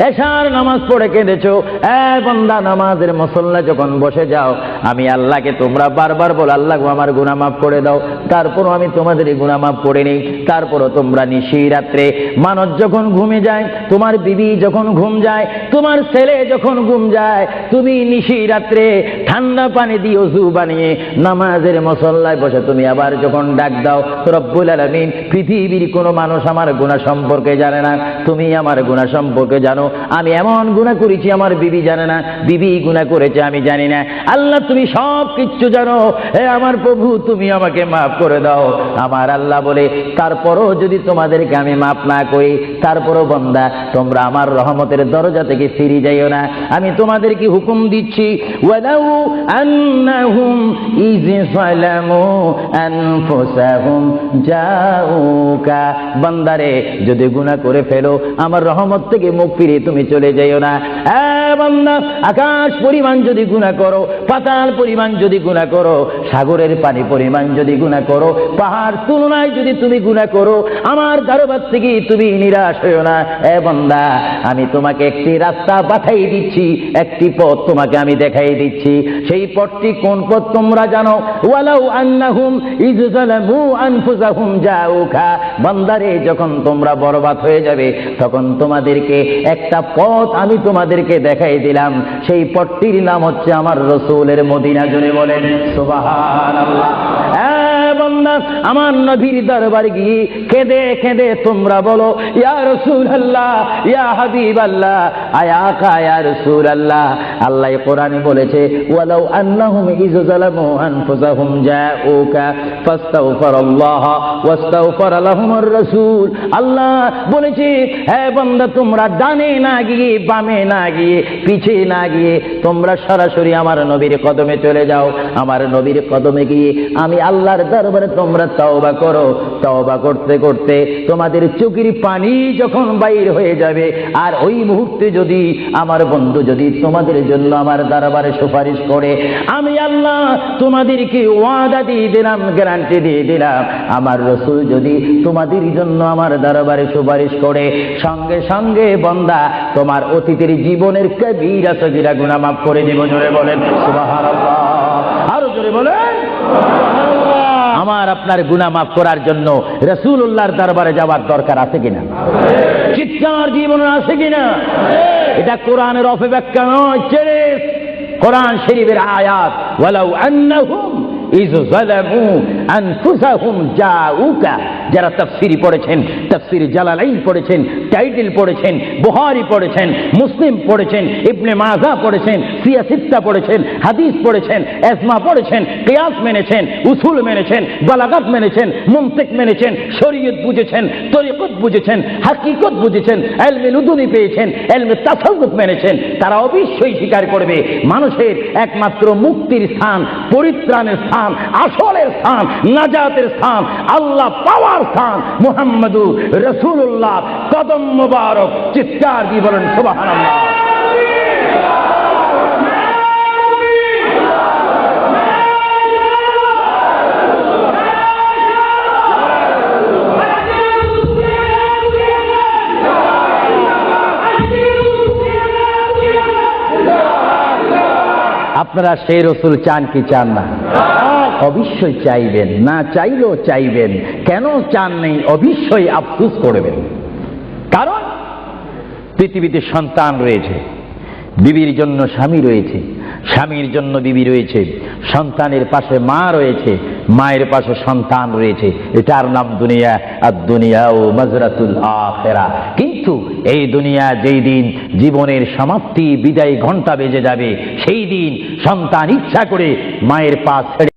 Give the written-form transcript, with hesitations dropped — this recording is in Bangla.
এশার নামাজ পড়ে কেঁদেছো, বান্দা নামাজের মুসল্লা যখন বসে যাও, আমি আল্লাহকে তোমরা বারবার বলো আল্লাহ আমার গুনাহ মাফ করে দাও, তারপরও আমি তোমাদের গুনাহ মাফ করে নেই। তারপরও তোমরা নিশি রাত্রে মানুষ যখন ঘুমে যায়, তোমার বিবি যখন ঘুম যায়, তোমার ছেলে যখন ঘুম যায়, তুমি নিশি রাত্রে ঠান্ডা পানি দিয়ে ওযু বানিয়ে নামাজের মুসল্লায় বসে তুমি আবার যখন ডাক দাও রব্বুল আলামিন, পৃথিবীর কোনো মানুষ আমার গুনাহ সম্পর্কে জানে না, তুমি আমার গুনাহ সম্পর্কে জানো। আমি এমন গুনাহ করেছি আমার বিবি জানে না, বিবি গুনাহ করেছে আমি জানি না। আল্লাহ তুমি সব কিচ্ছু জানো, হে আমার প্রভু তুমি আমাকে মাফ করে দাও। আমার আল্লাহ বলে তারপরও যদি তোমাদেরকে আমি মাফ না করি, তারপরও বান্দা তোমরা আমার রহমতের দরজা থেকে ফিরে যাইও না। আমি তোমাদেরকে হুকুম দিচ্ছি, ওয়ালাউ আন্নাহুম ইয যালামু আনফুসাহুম জাউকা, বান্দারে যদি গুনাহ করে ফেলো আমার রহমত থেকে মুখ ফিরিয়ে তুমি চলে যাইও না। বান্দা আকাশ পরিমাণ যদি গুনাহ করো, পাতাল পরিমাণ যদি গুনাহ করো, সাগরের পানি পরিমাণ যদি গুনাহ করো, পাহাড় তুলনায় যদি তুমি গুনাহ করো, আমার দরবার থেকে তুমি নিরাশ হইও না। বান্দা আমি তোমাকে একটি রাস্তা পাঠাই দিচ্ছি, একটি পথ তোমাকে আমি দেখাই দিচ্ছি। সেই পথটি কোন পথ তোমরা জানো? ওয়ালাউ আন্নাহুম ইয যালামু আনফুসাহুম জাউকা, বান্দারে যখন তোমরা বরবাদ হয়ে যাবে তখন তোমাদেরকে একটা পথ আমি তোমাদেরকে দেখাই দিলাম, সেই পথটির নাম হচ্ছে আমার রাসূলের মদিনা। জোরে বলেন সুবহানাল্লাহ। বান্দা আমার নবীর দরবারে গিয়ে কেঁদে কেঁদে তোমরা বলো ইয়া রাসূলুল্লাহ, ইয়া হাবিবাল্লাহ, আয়া কা ইয়া রাসূলুল্লাহ। আল্লাহ কোরআনে বলেছে ওয়ালাউ আন্নাহুম ইয যালামু আনফুসাহুম জাউকা ফাস্তাগফিরুল্লাহ ওয়াস্তাগফার লাহুমুর রাসূল। আল্লাহ বলেছে হে বান্দা তোমরা ডানে না গিয়ে, বামে না গিয়ে, পিছে না গিয়ে তোমরা সরাসরি আমার নবীর কদমে চলে যাও। আমার নবীর কদমে গিয়ে আমি আল্লাহর দরবারে তোমরা তওবা করো। তওবা করতে করতে তোমাদের চোখের পানি যখন বাইর হয়ে যাবে, আর ওই মুহূর্তে যদি আমার বন্ধু যদি তোমাদের জন্য আমার দরবারে সুপারিশ করে, আমি আল্লাহ তোমাদেরকে ওয়াদা দিয়ে দিলাম, গ্যারান্টি দিয়ে দিলাম, আমার রাসূল যদি তোমাদের জন্য আমার দরবারে সুপারিশ করে, সঙ্গে সঙ্গে বান্দা তোমার অতীতের জীবনের কবিরা সগীরা গুনাহ মাফ করে দেব। জোরে বলেন সুবহানাল্লাহ, আরো জোরে বলেন। আমার আপনার গুনাহ মাফ করার জন্য রাসূলুল্লাহর দরবারে যাওয়ার দরকার আছে কিনা? চিৎকার জীবন আছে কিনা? এটা কোরআনের অপব্যাখ্যা নয়, কোরআন শরীফের আয়াত। ওয়ালাউ আন্নাহুম ইয যালামু আনফুসাহুম জাউকা, যারা তাফসীরি পড়েছেন, তাফসীর জালালাইন পড়েছেন, টাইটেল পড়েছেন, বুখারী পড়েছেন, মুসলিম পড়েছেন, ইবনে মাজাহ পড়েছেন, সিয়াসিত্তা পড়েছেন, হাদিস পড়েছেন, ইজমা পড়েছেন, কিয়াস মেনেছেন, উসুল মেনেছেন, বালাগাত মেনেছেন, মুনতিক মেনেছেন, শরীয়ত বুঝেছেন, তরিকত বুঝেছেন, হাকিকত বুঝেছেন, ইলমে লুদুনি পেয়েছেন, ইলমে তাসাউফ মেনেছেন, তারা অবশ্যই স্বীকার করবে মানুষের একমাত্র মুক্তির স্থান, পরিত্রাণের স্থান, আসলের স্থান, নাজাতের স্থান, আল্লাহ পাওয়ার স্থান মুহাম্মদুর রাসূলুল্লাহ কদম মুবারক। চিৎকার দিয়ে বলেন সুবহানাল্লাহ। আপনারা সেই রাসূল চান কি চান না? অবশ্যই চাইবেন, না চাইলেও চাইবেন। কেন চান নেই? অবশ্যই আফসোস করবেন। কারণ পৃথিবীতে সন্তান রয়েছে, বিবির জন্য স্বামী রয়েছে, স্বামীর জন্য বিবি রয়েছে, সন্তানের পাশে মা রয়েছে, মায়ের পাশে সন্তান রয়েছে। এটার নাম দুনিয়া। আর দুনিয়াও মাজরাতুল আখিরা। কিন্তু এই দুনিয়া যেই দিন জীবনের সমাপ্তি, বিদায় ঘণ্টা বেজে যাবে, সেই দিন সন্তান ইচ্ছা করে মায়ের পা ছেড়ে